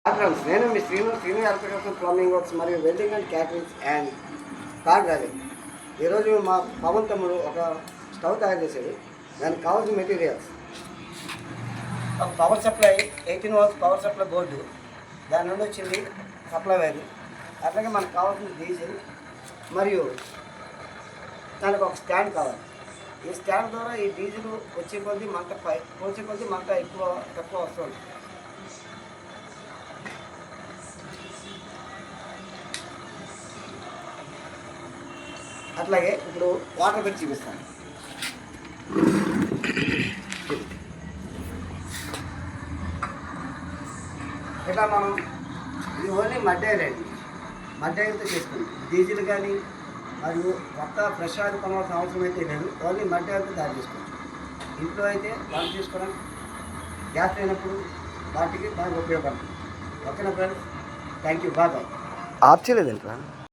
Friends, నేను మీ Srinu electrical plumbing works మరియు welding and caterings and car driving. ఈరోజు మా పవన్ తమ్ముడు ఒక స్టవ్ తయారు చేశాడు. దానికి కావాల్సిన మెటీరియల్స్ ఒక power supply 18 volts power supply board, దాని నుండి వచ్చింది సప్లై వైర్, అట్లాగే మనకు కావాల్సిన డీజిల్ మరియు దానికి ఒక స్టాండ్ కావాలి. ఈ స్టాండ్ ద్వారా ఈ డీజిల్ వచ్చే కొద్దీ మంట ఎక్కువ తక్కువ వస్తుంది. అట్లాగే ఇప్పుడు వాటర్ పెట్టి చూపిస్తాను. ఇట్లా మనం ఇది ఓన్లీ మడ్డాయిలతో చేసుకుంటాం. డీజిల్ కానీ మరియు కొత్త ఫ్రెష్ ఆయిల్ కొనవలసిన అవసరం అయితే లేదు. ఓన్లీ మడ్డాయిలతో తయారు చేసుకోవచ్చు. ఇంట్లో అయితే వంట చేసుకోవడం గ్యాస్ లేనప్పుడు వాటికి బాగా ఉపయోగపడుతుంది. ఓకేనా friends, thank you. Bye. Off చేయలేదంటారా?